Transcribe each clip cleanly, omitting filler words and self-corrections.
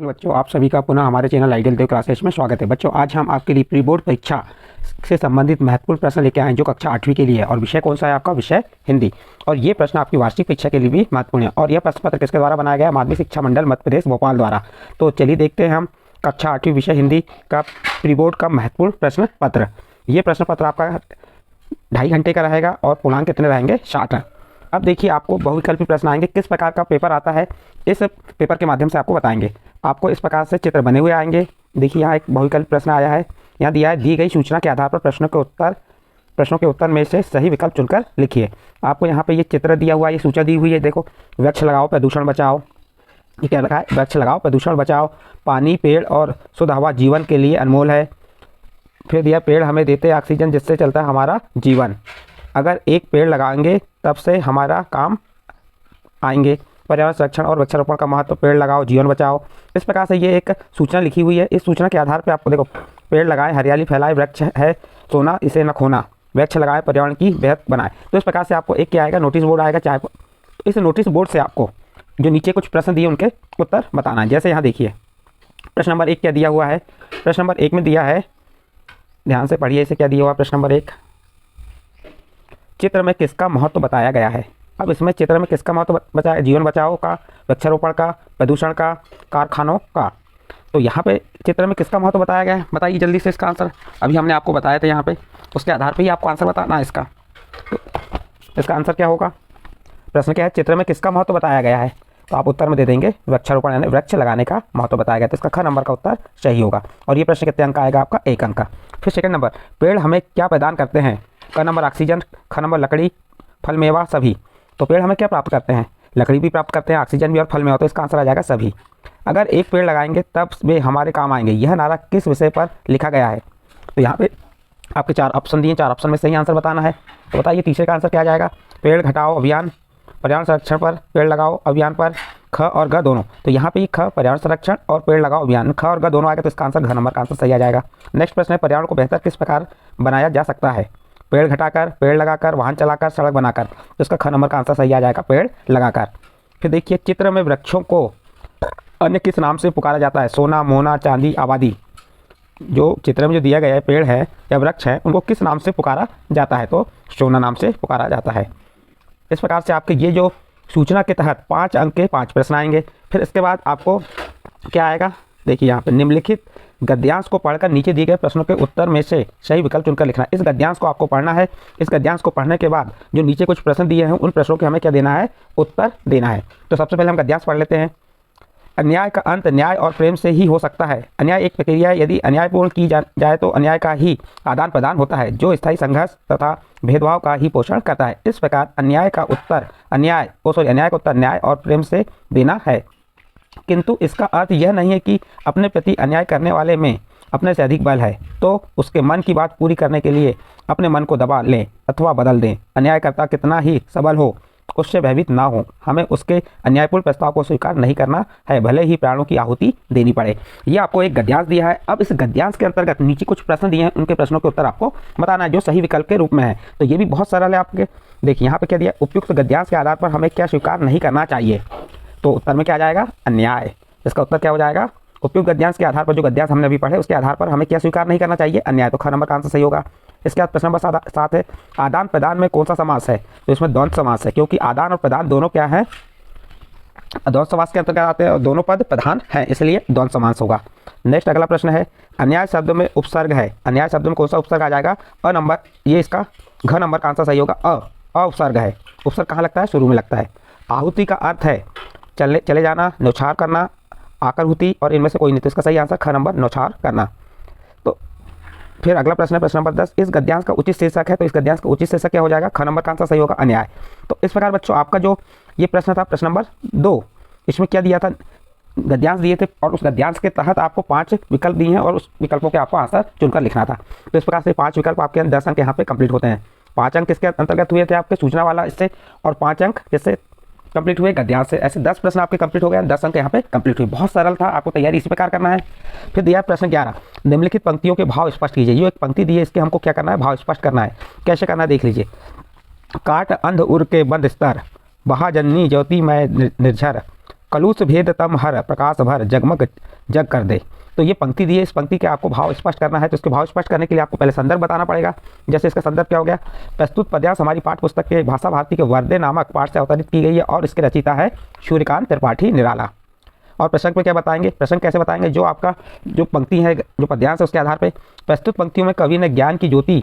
बच्चों, आप सभी का पुनः हमारे चैनल आइडियल देव क्लासेस में स्वागत है। बच्चों, आज हम आपके लिए प्री बोर्ड परीक्षा से संबंधित महत्वपूर्ण प्रश्न लेके आए हैं जो कक्षा 8वीं के लिए है। और विषय कौन सा है? आपका विषय हिंदी। और ये प्रश्न आपकी वार्षिक परीक्षा के लिए भी महत्वपूर्ण है। और यह प्रश्न पत्र किसके द्वारा बनाया गया है? माध्यमिक शिक्षा मंडल मध्य प्रदेश भोपाल द्वारा। तो चलिए देखते हैं हम कक्षा 8वीं विषय हिंदी का प्री बोर्ड का महत्वपूर्ण प्रश्न पत्र। ये प्रश्न पत्र आपका 2.5 घंटे का रहेगा और पूर्णांक कितने रहेंगे? 60। अब देखिए, आपको बहुविकल्पी प्रश्न आएंगे। किस प्रकार का पेपर आता है, इस पेपर के माध्यम से आपको बताएंगे। आपको इस प्रकार से चित्र बने हुए आएंगे। देखिए, यहाँ एक बहुविकल्पी प्रश्न आया है। यहाँ दिया है, दी गई सूचना के आधार पर प्रश्नों के उत्तर में से सही विकल्प चुनकर लिखिए। आपको यहाँ पे ये चित्र दिया हुआ है, ये सूचना दी हुई है। देखो, वृक्ष लगाओ प्रदूषण बचाओ। ये क्या लिखा है? वृक्ष लगाओ प्रदूषण बचाओ। पानी, पेड़ और शुद्ध हवा जीवन के लिए अनमोल है। फिर दिया, पेड़ हमें देते हैं ऑक्सीजन जिससे चलता है हमारा जीवन। अगर एक पेड़ लगाएंगे तब से हमारा काम आएंगे। पर्यावरण संरक्षण और वृक्षारोपण का महत्व। पेड़ लगाओ जीवन बचाओ। इस प्रकार से ये एक सूचना लिखी हुई है। इस सूचना के आधार पर आपको देखो, पेड़ लगाएं हरियाली फैलाए, वृक्ष है सोना इसे न खोना, वृक्ष लगाएं पर्यावरण की बेहद बनाए। तो इस प्रकार से आपको एक क्या आएगा? नोटिस बोर्ड आएगा। चाहे तो इस नोटिस बोर्ड से आपको जो नीचे कुछ प्रश्न दिए उनके उत्तर बताना है। जैसे यहाँ देखिए, प्रश्न नंबर 1 क्या दिया हुआ है? प्रश्न नंबर 1 में दिया है, ध्यान से पढ़िए इसे। क्या दिया हुआ? प्रश्न नंबर 1, चित्र में किसका महत्व बताया गया है? अब इसमें चित्र में किसका महत्व बताया? जीवन बचाओ का, वृक्षारोपण का, प्रदूषण का, कारखानों का। तो यहाँ पे चित्र में किसका महत्व बताया गया है? बताइए जल्दी से इसका आंसर। अभी हमने आपको बताया था यहाँ पे, उसके आधार पे ही आपको आंसर बताना है इसका। तो इसका आंसर क्या होगा? प्रश्न क्या है? चित्र में किसका महत्व बताया गया है? तो आप उत्तर में दे देंगे वृक्षारोपण यानी वृक्ष लगाने का महत्व बताया गया। तो इसका ख नंबर का उत्तर सही होगा। और ये प्रश्न कितने अंक का आएगा? आपका 1 अंक का। फिर सेकंड नंबर, पेड़ हमें क्या प्रदान करते हैं? क नंबर ऑक्सीजन, ख नंबर लकड़ी, फल मेवा सभी। तो पेड़ हमें क्या प्राप्त करते हैं? लकड़ी भी प्राप्त करते हैं, ऑक्सीजन भी और फल मेवा। तो इसका आंसर आ जाएगा सभी। अगर एक पेड़ लगाएंगे तब वे हमारे काम आएंगे। यह नारा किस विषय पर लिखा गया है? तो यहाँ पे आपके 4 ऑप्शन दिए, 4 ऑप्शन में सही आंसर बताना है। तो बताइए तीसरे का आंसर क्या आ जाएगा? पेड़ घटाओ अभियान, पर्यावरण संरक्षण पर, पेड़ लगाओ अभियान पर, ख और ग दोनों। तो यहाँ पे ही ख पर्यावरण संरक्षण और पेड़ लगाओ अभियान, ख और ग दोनों आएगा। तो इसका आंसर घ नंबर का आंसर सही आ जाएगा। नेक्स्ट प्रश्न है, पर्यावरण को बेहतर किस प्रकार बनाया जा सकता है? पेड़ घटाकर, पेड़ लगाकर, वाहन चलाकर, सड़क बनाकर। तो इसका ख नंबर का आंसर सही आ जाएगा, पेड़ लगाकर। फिर देखिए, चित्र में वृक्षों को अन्य किस नाम से पुकारा जाता है? सोना, मोना, चांदी, आबादी। जो चित्र में जो दिया गया है पेड़ है या वृक्ष है, उनको किस नाम से पुकारा जाता है? तो सोना नाम से पुकारा जाता है। इस प्रकार से आपके ये जो सूचना के तहत 5 अंक के 5 प्रश्न आएंगे। फिर इसके बाद आपको क्या आएगा? देखिए यहाँ पे, निम्नलिखित गद्यांश को पढ़कर नीचे दिए गए प्रश्नों के उत्तर में से सही विकल्प चुनकर लिखना। इस गद्यांश को आपको पढ़ना है। इस गद्यांश को पढ़ने के बाद जो नीचे कुछ प्रश्न दिए हैं उन प्रश्नों के हमें क्या देना है? उत्तर देना है। तो सबसे पहले हम गद्यांश पढ़ लेते हैं। अन्याय का अंत न्याय और प्रेम से ही हो सकता है। अन्याय एक प्रक्रिया है, यदि अन्यायपूर्ण की जाए तो अन्याय का ही आदान प्रदान होता है जो स्थायी संघर्ष तथा भेदभाव का ही पोषण करता है। इस प्रकार अन्याय का उत्तर न्याय और प्रेम से देना है। किंतु इसका अर्थ यह नहीं है कि अपने प्रति अन्याय करने वाले में अपने से अधिक बल है तो उसके मन की बात पूरी करने के लिए अपने मन को दबा लें अथवा बदल दें। अन्यायकर्ता कितना ही सबल हो, उससे भयभीत ना हो। हमें उसके अन्यायपूर्ण प्रस्ताव को स्वीकार नहीं करना है, भले ही प्राणों की आहुति देनी पड़े। ये आपको एक गद्यांश दिया है। अब इस गद्यांश के अंतर्गत नीचे कुछ प्रश्न दिए हैं, उनके प्रश्नों के उत्तर आपको बताना है जो सही विकल्प के रूप में है। तो ये भी बहुत सरल है आपके। देखिए यहाँ पे क्या दिया, उपयुक्त गद्यांश के आधार पर हमें क्या स्वीकार नहीं करना चाहिए? तो उत्तर में क्या आ जाएगा? अन्याय। इसका उत्तर क्या हो जाएगा? उपयुक्त गद्यांश के आधार पर, जो गद्यांश हमने अभी पढ़े उसके आधार पर हमें क्या स्वीकार नहीं करना चाहिए? अन्याय। तो ख नंबर का आंसर सही होगा। इसके बाद प्रश्न नंबर 7 है, आदान प्रदान में कौन सा समास है? तो इसमें द्वंद्व समास है, क्योंकि आदान और प्रदान दोनों क्या है? द्वंद्व समास के अंतर्गत आते हैं और दोनों पद प्रधान है, इसलिए द्वंद्व समास होगा। नेक्स्ट अगला प्रश्न है, अन्याय शब्द में उपसर्ग है। अन्याय शब्द में कौन सा उपसर्ग आ जाएगा? A number. ये इसका घ नंबर का आंसर सही होगा। अ उपसर्ग है। उपसर्ग कहाँ लगता है? शुरू में लगता है। आहुति का अर्थ है चले जाना, न्यौछावर करना, आकर हुती और इनमें से कोई नहीं। तो इसका सही आंसर ख नंबर, न्यौछावर करना। तो फिर अगला प्रश्न है, प्रश्न नंबर 10, इस गद्यांश का उचित शीर्षक है। तो इस गद्यांश का उचित शीर्षक क्या हो जाएगा? ख नंबर का आंसर सही होगा, अन्याय। तो इस प्रकार बच्चों आपका जो ये प्रश्न था, प्रश्न नंबर 2, इसमें क्या दिया था? गद्यांश दिए थे और उस गद्यांश के तहत आपको 5 विकल्प दिए हैं और उस विकल्पों के आपको आंसर चुनकर लिखना था। तो इस प्रकार से 5 विकल्प आपके 10 अंक यहाँ पे कंप्लीट होते हैं। 5 अंक किसके अंतर्गत हुए थे? आपके सूचना वाला इससे, और 5 अंक जिससे कंप्लीट हुए गद्यांश से। ऐसे 10 प्रश्न आपके कंप्लीट हो गए, 10 अंक यहाँ पे कंप्लीट हुए। बहुत सरल था, आपको तैयारी इसी प्रकार करना है। फिर दिया प्रश्न 11, निम्नलिखित पंक्तियों के भाव स्पष्ट कीजिए। ये एक पंक्ति दी है, इसके हमको क्या करना है? भाव स्पष्ट करना है। कैसे करना है देख लीजिए। काट अंध उर के बंद स्तर, बहाजन्नी ज्योतिमय निर्झर, कलुष भेद तम हर, प्रकाश भर जगमग जग कर दे। तो ये पंक्ति दी है, इस पंक्ति के आपको भाव स्पष्ट करना है। तो इसके भाव स्पष्ट करने के लिए आपको पहले संदर्भ बताना पड़ेगा। जैसे इसका संदर्भ क्या हो गया, प्रस्तुत पद्यांश हमारी पाठ्य पुस्तक के भाषा भारती के वर्दे नामक पाठ से अवतरित की गई है और इसके रचयिता है सूर्यकांत त्रिपाठी निराला। और प्रसंग में क्या बताएंगे, प्रसंग कैसे बताएंगे, जो आपका जो पंक्ति है, जो पद्यांश है, उसके आधार पर प्रस्तुत पंक्तियों में कवि ने ज्ञान की ज्योति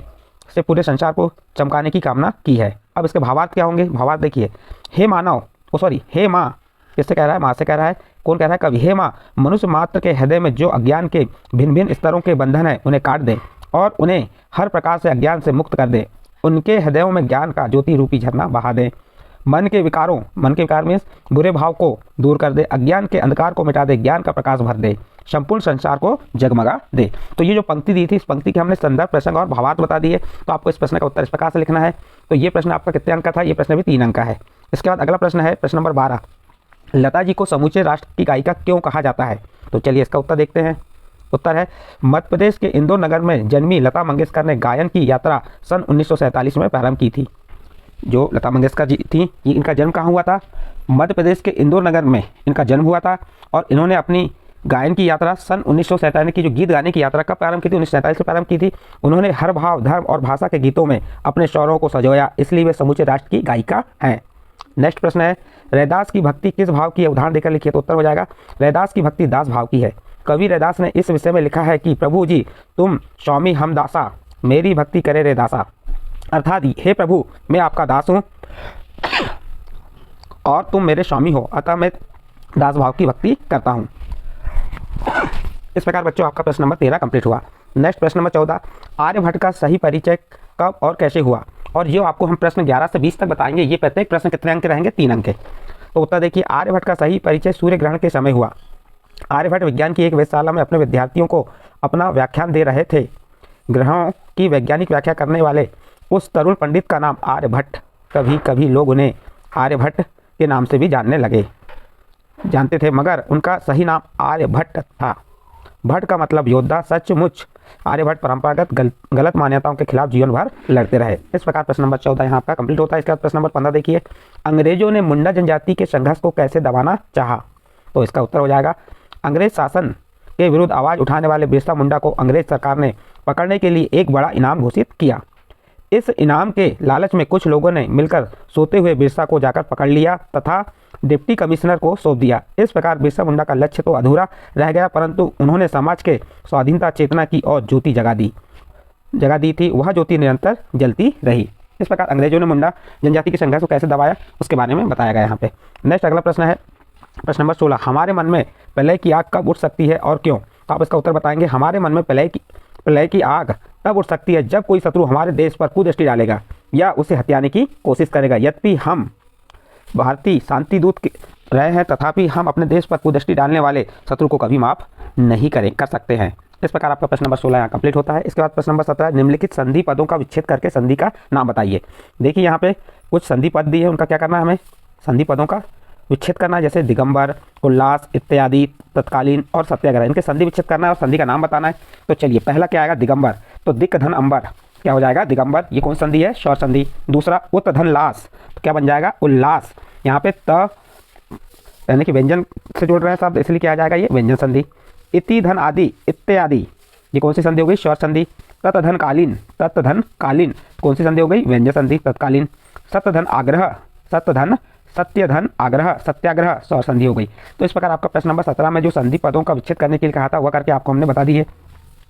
से पूरे संसार को चमकाने की कामना की है। अब इसके भावार्थ क्या होंगे, भावार्थ देखिए, हे मानव, हे माँ, किससे कह रहा है, माँ से कह रहा है। कौन कह रहा है, कवि। हे माँ, मनुष्य मात्र के हृदय में जो अज्ञान के भिन्न भिन्न स्तरों के बंधन है उन्हें काट दे और उन्हें हर प्रकार से अज्ञान से मुक्त कर दे। उनके हृदयों में ज्ञान का ज्योति रूपी झरना बहा दे। मन के विकार मीन्स बुरे भाव को दूर कर दे, अज्ञान के अंधकार को मिटा दे, ज्ञान का प्रकाश भर दे, संपूर्ण संसार को जगमगा दे। तो ये जो पंक्ति दी थी, इस पंक्ति के हमने संदर्भ, प्रसंग और भावार्थ बता दिए। तो आपको इस प्रश्न का उत्तर इस प्रकार से लिखना है। तो ये प्रश्न आपका कितने अंक का था, ये प्रश्न भी 3 अंक का है। इसके बाद अगला प्रश्न है प्रश्न नंबर 12, लता जी को समूचे राष्ट्र की गायिका क्यों कहा जाता है। तो चलिए इसका उत्तर देखते हैं। उत्तर है, मध्य प्रदेश के इंदौर नगर में जन्मी लता मंगेशकर ने गायन की यात्रा सन 1947 में प्रारंभ की थी। जो लता मंगेशकर जी थी, इनका जन्म कहाँ हुआ था, मध्य प्रदेश के इंदौर नगर में इनका जन्म हुआ था और इन्होंने अपनी गायन की यात्रा सन 1947 की, जो गीत गाने की यात्रा कब प्रारंभ की थी, 1947 से प्रारंभ की थी। उन्होंने हर भाव, धर्म और भाषा के गीतों में अपने स्वरों को सजोया, इसलिए वे समूचे राष्ट्र की गायिका हैं। नेक्स्ट प्रश्न है, रैदास की भक्ति किस भाव की है, उदाहरण देकर लिखिए। तो उत्तर हो जाएगा, रैदास की भक्ति दास भाव की है। कवि रैदास ने इस विषय में लिखा है कि प्रभु जी तुम स्वामी हम दासा, मेरी भक्ति करे रे दासा। अर्थात हे प्रभु, मैं आपका दास हूँ और तुम मेरे स्वामी हो, अतः मैं दास भाव की भक्ति करता हूँ। इस प्रकार बच्चों आपका प्रश्न नंबर 13 कंप्लीट हुआ। नेक्स्ट प्रश्न नंबर 14, आर्यभट्ट का सही परिचय कब और कैसे हुआ। और ये आपको हम प्रश्न 11 से 20 तक बताएंगे। ये प्रत्येक प्रश्न कितने अंक के रहेंगे, 3 अंक के। तो उत्तर देखिए, आर्यभट्ट का सही परिचय सूर्य ग्रहण के समय हुआ। आर्यभट्ट विज्ञान की एक वेधशाला में अपने विद्यार्थियों को अपना व्याख्यान दे रहे थे। ग्रहों की वैज्ञानिक व्याख्या करने वाले उस तरुण पंडित का नाम आर्यभट्ट, कभी कभी लोग उन्हें आर्यभट्ट के नाम से भी जानते थे, मगर उनका सही नाम आर्यभट्ट था। भट्ट का मतलब योद्धा। सचमुच आर्यभट्ट परंपरागत गलत मान्यताओं के खिलाफ जीवन भर लड़ते रहे। इस प्रकार प्रश्न नंबर 14 यहाँ आपका कंप्लीट होता है। इसके बाद प्रश्न नंबर 15 देखिए, अंग्रेजों ने मुंडा जनजाति के संघर्ष को कैसे दबाना चाहा। तो इसका उत्तर हो जाएगा, अंग्रेज शासन के विरुद्ध आवाज़ उठाने वाले बिरसा मुंडा को अंग्रेज सरकार ने पकड़ने के लिए एक बड़ा इनाम घोषित किया। इस इनाम के लालच में कुछ लोगों ने मिलकर सोते हुए बिरसा को जाकर पकड़ लिया तथा डिप्टी कमिश्नर को सौंप दिया। इस प्रकार बिरसा मुंडा का लक्ष्य तो अधूरा रह गया, परंतु उन्होंने समाज के स्वाधीनता चेतना की और ज्योति जगा दी थी। वह ज्योति निरंतर जलती रही। इस प्रकार अंग्रेजों ने मुंडा जनजाति के संघर्ष को कैसे दबाया, उसके बारे में बताया गया यहाँ पे। नेक्स्ट अगला प्रश्न है प्रश्न नंबर 16, हमारे मन में प्रलय की आग कब उठ सकती है और क्यों। तो आप इसका उत्तर बताएंगे, हमारे मन में प्रलय की आग तब उठ सकती है जब कोई शत्रु हमारे देश पर कुदृष्टि डालेगा या उसे हथियाने की कोशिश करेगा। यद्यपि हम भारतीय शांति दूत रहे हैं, तथापि हम अपने देश पर कुदृष्टि डालने वाले शत्रु को कभी माफ नहीं कर सकते हैं। इस प्रकार आपका प्रश्न नंबर 16 यहाँ कंप्लीट होता है। इसके बाद प्रश्न नंबर 17, निम्नलिखित संधि पदों का विच्छेद करके संधि का नाम बताइए। देखिए यहाँ पे कुछ संधि पद दिए हैं, उनका क्या करना है, हमें संधि पदों का विच्छेद करना है। जैसे दिगंबर, उल्लास इत्यादि, तत्कालीन और सत्याग्रह, इनके संधि विच्छेद करना है और संधि का नाम बताना है। तो चलिए पहला क्या आएगा, दिगंबर। तो दिक धन अंबर क्या हो जाएगा, दिगंबर। ये कौन संधि है, स्वर संधि। दूसरा उत धन लास, तो क्या बन जाएगा, उल्लास। यहाँ पे त यानी कि व्यंजन से जोड़ रहे हैं शब्द, इसलिए क्या आ जाएगा, ये व्यंजन संधि। इति धन आदि इत्यादि, ये कौन सी संधि हो गई, स्वर संधि। तत्धन कालीन, तत्धन कालीन कौन सी संधि हो गई, व्यंजन संधि, तत्कालीन। सत्यधन आग्रह, सत्यधन आग्रह, सत्याग्रह स्वर संधि हो गई। तो इस प्रकार आपका प्रश्न नंबर 17 में जो संधि पदों का विच्छेद करने के लिए कहा था वह करके आपको हमने बता दी है।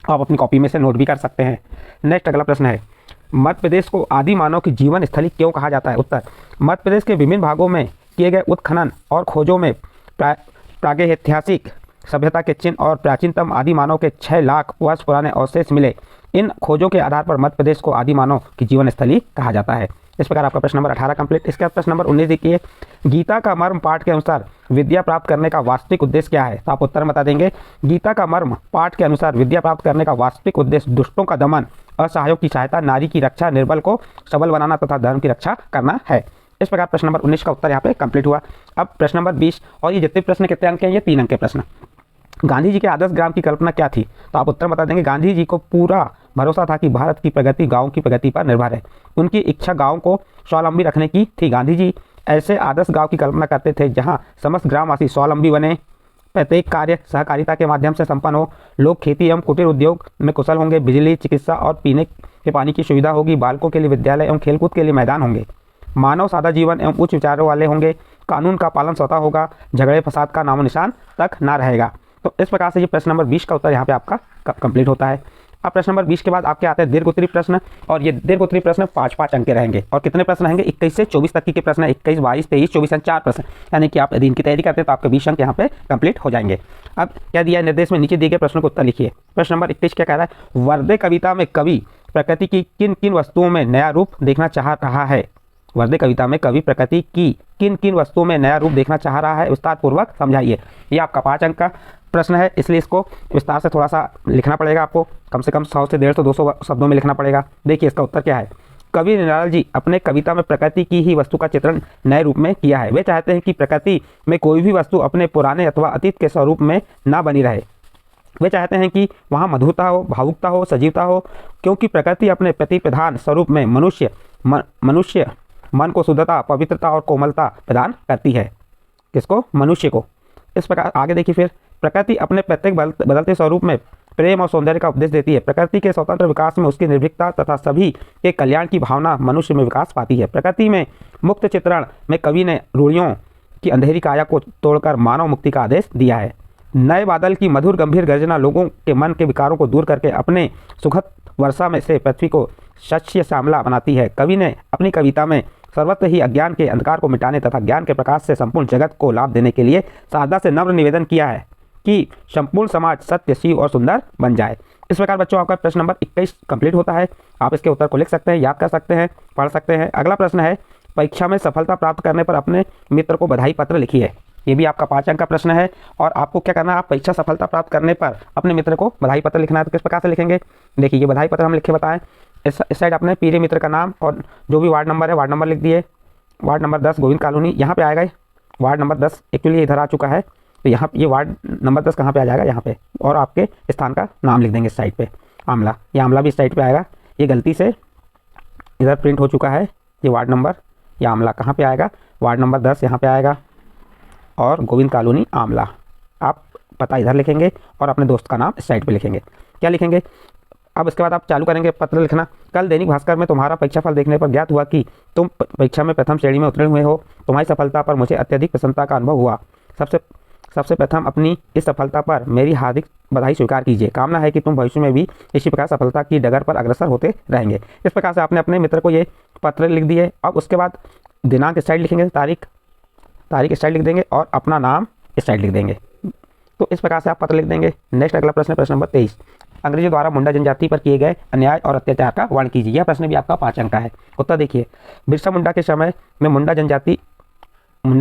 आप अपनी कॉपी में से नोट भी कर सकते हैं। नेक्स्ट अगला प्रश्न है, मध्य प्रदेश को आदि मानव की जीवन स्थली क्यों कहा जाता है। उत्तर, मध्य प्रदेश के विभिन्न भागों में किए गए उत्खनन और खोजों में प्रागैतिहासिक सभ्यता के चिन्ह और प्राचीनतम आदि मानव के 6 लाख वर्ष पुराने अवशेष मिले। इन खोजों के आधार पर मध्य प्रदेश को आदि मानव की जीवन स्थली कहा जाता है। इस प्रकार आपका प्रश्न नंबर 18 कंप्लीट। इसके बाद प्रश्न नंबर 19 देखिए, गीता का मर्म पाठ के अनुसार विद्या प्राप्त करने का वास्तविक उद्देश्य क्या है। तो आप उत्तर बता देंगे, गीता का मर्म पाठ के अनुसार विद्या प्राप्त करने का वास्तविक उद्देश्य दुष्टों का दमन, असहायों की सहायता, नारी की रक्षा, निर्बल को सबल बनाना तथा धर्म की रक्षा करना है। इस प्रकार प्रश्न नंबर 19 का उत्तर यहाँ पे कंप्लीट हुआ। अब प्रश्न नंबर 20, और ये जितने प्रश्न कितने अंक हैं, ये 3 अंक के प्रश्न। गांधी जी के आदर्श ग्राम की कल्पना क्या थी। तो आप उत्तर बता देंगे, गांधी जी को पूरा भरोसा था कि भारत की प्रगति गाँव की प्रगति पर निर्भर है। उनकी इच्छा गाँव को स्वावलंबी रखने की थी। गांधी जी ऐसे आदर्श गांव की कल्पना करते थे जहां समस्त ग्रामवासी स्वावलंबी बने, प्रत्येक कार्य सहकारिता के माध्यम से संपन्न हो, लोग खेती एवं कुटीर उद्योग में कुशल होंगे, बिजली, चिकित्सा और पीने के पानी की सुविधा होगी, बालकों के लिए विद्यालय एवं खेलकूद के लिए मैदान होंगे, मानव सादा जीवन एवं उच्च विचारों वाले होंगे, कानून का पालन स्वतः होगा, झगड़े फसाद का नामो निशान तक ना रहेगा। तो इस प्रकार से ये प्रश्न नंबर 20 का उत्तर यहाँ पे आपका कंप्लीट होता है। अब प्रश्न नंबर 20 के बाद आपके आते हैं दीर्घ-उत्तरीय प्रश्न, और ये दीर्घ-उत्तरीय प्रश्न 5-5 अंक के रहेंगे। और कितने प्रश्न रहेंगे? 21 से 24 तक के प्रश्न, 21, 22, 23, 24 एंड 4 प्रश्न, यानी कि आप यदि इनकी तैयारी करते हैं तो आपके 20 अंक यहाँ पे कंप्लीट हो जाएंगे। अब क्या दिया है निर्देश में? नीचे दिए गए प्रश्नों को उत्तर लिखिए। प्रश्न नंबर 21 क्या कह रहा है? वर्दे कविता में कवि प्रकृति की किन किन वस्तुओं में नया रूप देखना चाह रहा है? वर्दे कविता में कवि प्रकृति की किन किन वस्तुओं में नया रूप देखना चाह रहा है, विस्तार पूर्वक समझाइए। ये आपका 5 अंक का प्रश्न है, इसलिए इसको विस्तार से थोड़ा सा लिखना पड़ेगा आपको, कम से कम 100 से 150 200 शब्दों में लिखना पड़ेगा। देखिए इसका उत्तर क्या है। कवि निराला जी अपने कविता में प्रकृति की ही वस्तु का चित्रण नए रूप में किया है। वे चाहते हैं कि प्रकृति में कोई भी वस्तु अपने पुराने अथवा अतीत के स्वरूप में ना बनी रहे। वे चाहते हैं कि वहाँ मधुरता हो, भावुकता हो, सजीवता हो, क्योंकि प्रकृति अपने प्रति प्रधान स्वरूप में मनुष्य मन को शुद्धता, पवित्रता और कोमलता प्रदान करती है। किसको? मनुष्य को। इस प्रकार आगे देखिए फिर, प्रकृति अपने प्रत्येक बदलते स्वरूप में प्रेम और सौंदर्य का उपदेश देती है। प्रकृति के स्वतंत्र विकास में उसकी निर्भीकता तथा सभी के कल्याण की भावना मनुष्य में विकास पाती है। प्रकृति में मुक्त चित्रण में कवि ने रूढ़ियों की अंधेरी काया को तोड़कर मानव मुक्ति का आदेश दिया है। नए बादल की मधुर गंभीर गर्जना लोगों के मन के विकारों को दूर करके अपने सुखद वर्षा में से पृथ्वी को शस्य श्यामला बनाती है। कवि ने अपनी कविता में सर्वत्र ही अज्ञान के अंधकार को मिटाने तथा ज्ञान के प्रकाश से संपूर्ण जगत को लाभ देने के लिए सारदा से नम्र निवेदन किया है कि संपूर्ण समाज सत्य, शिव और सुंदर बन जाए। इस प्रकार बच्चों आपका प्रश्न नंबर 21 कंप्लीट होता है। आप इसके उत्तर को लिख सकते हैं, याद कर सकते हैं, पढ़ सकते हैं। अगला प्रश्न है, परीक्षा में सफलता प्राप्त करने पर अपने मित्र को बधाई पत्र लिखिए। ये भी आपका 5 अंक का प्रश्न है, और आपको क्या करना है? आप परीक्षा सफलता प्राप्त करने पर अपने मित्र को बधाई पत्र लिखना है। तो किस प्रकार से लिखेंगे? देखिए, ये बधाई पत्र हम लिखे बताएं। इस साइड अपने प्रिय मित्र का नाम और जो भी वार्ड नंबर है, वार्ड नंबर लिख दिए। वार्ड नंबर 10 गोविंद कॉलोनी, यहाँ पे आएगा। वार्ड नंबर 10 एक्चुअली इधर आ चुका है, तो यहाँ ये वार्ड नंबर 10 कहाँ पे आ जाएगा? यहाँ पे। और आपके स्थान का नाम लिख देंगे इस साइड पे, आमला। ये आमला भी इस साइड पे आएगा। ये गलती से इधर प्रिंट हो चुका है, ये वार्ड नंबर, ये आमला कहाँ पे आएगा? वार्ड नंबर 10 यहाँ पे आएगा, और गोविंद कॉलोनी आमला। आप पता इधर लिखेंगे और अपने दोस्त का नाम इस साइड पे लिखेंगे। क्या लिखेंगे? अब इसके बाद आप चालू करेंगे पत्र लिखना। कल दैनिक भास्कर में तुम्हारा परीक्षा फल देखने पर ज्ञात हुआ कि तुम परीक्षा में प्रथम श्रेणी में उत्तीर्ण हुए हो। तुम्हारी सफलता पर मुझे अत्यधिक प्रसन्नता का अनुभव हुआ। सबसे प्रथम अपनी इस सफलता पर मेरी हार्दिक बधाई स्वीकार कीजिए। कामना है कि तुम भविष्य में भी इसी प्रकार सफलता की डगर पर अग्रसर होते रहेंगे। इस प्रकार से आपने अपने मित्र को ये पत्र लिख दिए। अब उसके बाद दिनांक इस साइड लिखेंगे, तारीख इस साइड लिख देंगे, और अपना नाम इस साइड लिख देंगे। तो इस प्रकार से आप पत्र लिख देंगे। नेक्स्ट अगला प्रश्न, प्रश्न नंबर 23, अंग्रेजों द्वारा मुंडा जनजाति पर किए गए अन्याय और अत्याचार का वर्णन कीजिए। यह प्रश्न भी आपका 5 अंक का है। उत्तर देखिए, बिरसा मुंडा के समय में मुंडा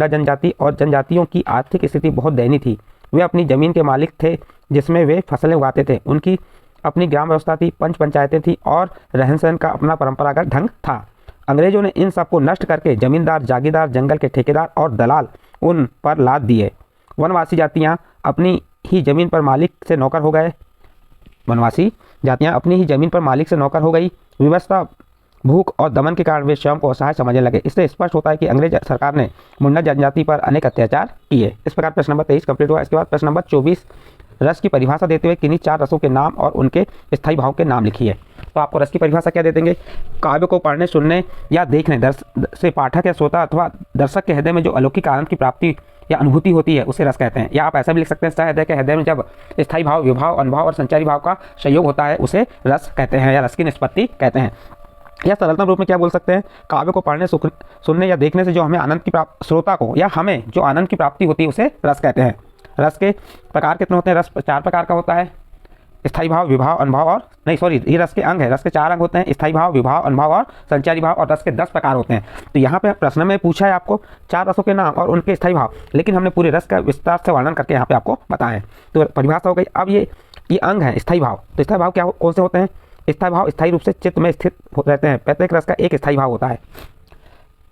जनजाति और जनजातियों की आर्थिक स्थिति बहुत दयनीय थी। वे अपनी जमीन के मालिक थे जिसमें वे फसलें उगाते थे। उनकी अपनी ग्राम व्यवस्था थी, पंच पंचायतें थी, और रहन सहन का अपना परंपरागत ढंग था। अंग्रेजों ने इन सब को नष्ट करके जमींदार, जागीरदार, जंगल के ठेकेदार और दलाल उन पर लाद दिए। वनवासी जातियां अपनी ही जमीन पर मालिक से नौकर हो गए। व्यवस्था, भूख और दमन के कारण वे स्वयं को असहाय समझने लगे। इससे स्पष्ट होता है कि अंग्रेज सरकार ने मुंडा जनजाति पर अनेक अत्याचार किए। इस प्रकार प्रश्न नंबर 23 कंप्लीट हुआ। इसके बाद प्रश्न नंबर 24, रस की परिभाषा देते हुए किन्हीं 4 रसों के नाम और उनके स्थायी भाव के नाम लिखिए। तो आपको रस की परिभाषा क्या दे देंगे? काव्य को पढ़ने, सुनने या देखने से पाठक या श्रोता अथवा दर्शक के हृदय में जो अलौकिक आनंद की प्राप्ति या अनुभूति होती है उसे रस कहते हैं। या आप ऐसा भी लिख सकते हैं, हृदय के हृदय में जब स्थायी भाव, विभाव, अनुभाव और संचारी भाव का संयोग होता है उसे रस कहते हैं, या रस की निष्पत्ति कहते हैं। या सरलतम रूप में क्या बोल सकते हैं? काव्य को पढ़ने, सुनने या देखने से जो हमें आनंद की प्राप्ति, श्रोता को या हमें जो आनंद की प्राप्ति होती है उसे रस कहते हैं। रस के प्रकार कितने होते हैं? रस 4 प्रकार का होता है। स्थायी भाव, विभाव, अनुभाव और ये रस के अंग है। रस के 4 अंग होते हैं, स्थायी भाव, विभाव, अनुभाव और संचारी भाव, और रस के 10 प्रकार होते हैं। तो यहाँ पे प्रश्न में पूछा है आपको 4 रसों के नाम और उनके स्थायी भाव, लेकिन हमने पूरे रस का विस्तार से वर्णन करके यहाँ पे आपको बताएं। तो परिभाषा हो गई। अब ये अंग है स्थायी भाव। तो स्थायी भाव कौन से होते हैं? स्थायी भाव स्थायी रूप से चित्त में स्थित रहते हैं। प्रत्येक रस का एक स्थायी भाव होता है।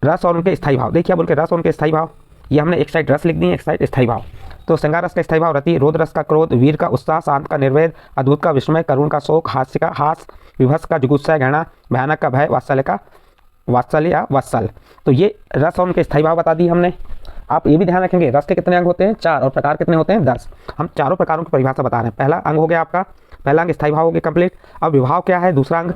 रस और उनके स्थायी भाव, देखिए अब उनके रस और उनके स्थायी भाव, ये हमने एक साइड रस लिख दी है, एक साइड स्थायी भाव। तो श्रृंगार रस का स्थायी भाव रति, रोद रस का क्रोध, वीर का उत्साह, शांत का निर्वेद, अद्भुत का विस्मय, करुण का शोक, हास्य का हास, विभत्स का जुगुप्सा, घृणा, भयानक का भय, वात्सल्य का वात्सल या वत्सल। तो ये रस और उनके स्थायी भाव बता दिए हमने। आप ये भी ध्यान रखेंगे रस के कितने अंग होते हैं, 4, और प्रकार कितने होते हैं, 10। हम चारों प्रकारों की परिभाषा बता रहे हैं। पहला अंग हो गया आपका, पहला अंग स्थायी भाव हो गया कंप्लीट। अब विभाव क्या है, दूसरा अंग,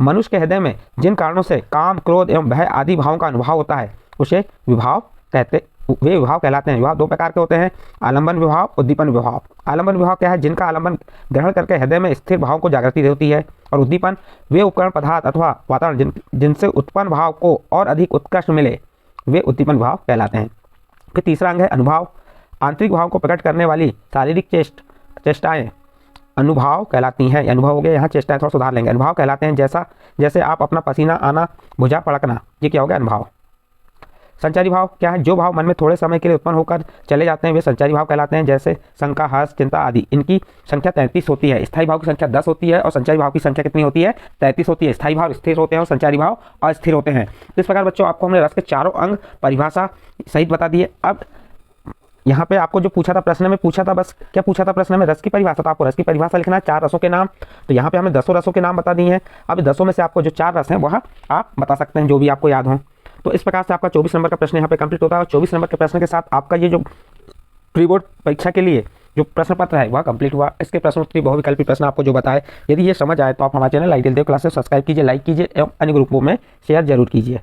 मनुष्य के हृदय में जिन कारणों से काम, क्रोध एवं भय आदि भावों का अनुभव होता है उसे विभाव कहते, वे विभाव कहलाते हैं। विभाव 2 प्रकार के होते हैं, आलंबन विभाव, उद्दीपन विभाव। आलंबन विभाव क्या है, जिनका आलंबन ग्रहण करके हृदय में स्थिर भाव को जागृति होती है। और उद्दीपन, वे उपकरण, पदार्थ अथवा वातावरण जिनसे उत्पन्न भाव को और अधिक उत्कृष्ट मिले, वे उद्दीपन विभाव कहलाते हैं। फिर तीसरा अंग है अनुभाव। आंतरिक भाव को प्रकट करने वाली शारीरिक चेष्टाएं अनुभाव कहलाती हैं। अनुभव हो गया, यहाँ चेष्टाएं थोड़ा सुधार लेंगे। अनुभाव कहलाते हैं जैसे आप अपना पसीना आना, भुजा पड़कना, ये क्या हो गया, अनुभाव। संचारी भाव क्या है, जो भाव मन में थोड़े समय के लिए उत्पन्न होकर चले जाते हैं वे संचारी भाव कहलाते हैं। जैसे शंका, हर्ष, चिंता आदि। इनकी संख्या 33 होती है। स्थायी भाव की संख्या 10 होती है और संचारी भाव की संख्या कितनी होती है, 33 होती है। स्थायी भाव स्थिर होते हैं और संचारी भाव अस्थिर होते हैं। इस प्रकार बच्चों आपको हमने रस के चारों अंग परिभाषा सहित बता दिए। अब यहाँ पे आपको जो पूछा था प्रश्न में, पूछा था बस क्या पूछा था प्रश्न में, रस की परिभाषा। तो आपको रस की परिभाषा लिखना है, 4 रसों के नाम। तो यहाँ पे हमें 10 रसों के नाम बता दिए हैं। अब 10 में से आपको जो 4 रस हैं वह आप बता सकते हैं, जो भी आपको याद हो। तो इस प्रकार से आपका 24 नंबर का प्रश्न यहाँ पे कंप्लीट होता है। और 24 नंबर के प्रश्न के साथ आपका ये जो प्री बोर्ड परीक्षा के लिए जो प्रश्न पत्र है वह कंप्लीट हुआ। इसके प्रश्नोत्तरी बहुविकल्पी प्रश्न आपको जो बताए, यदि ये समझ आए तो आप हमारे चैनल आइडियल देव क्लासेस सब्सक्राइब कीजिए, लाइक कीजिए एवं अन्य ग्रुपों में शेयर जरूर कीजिए।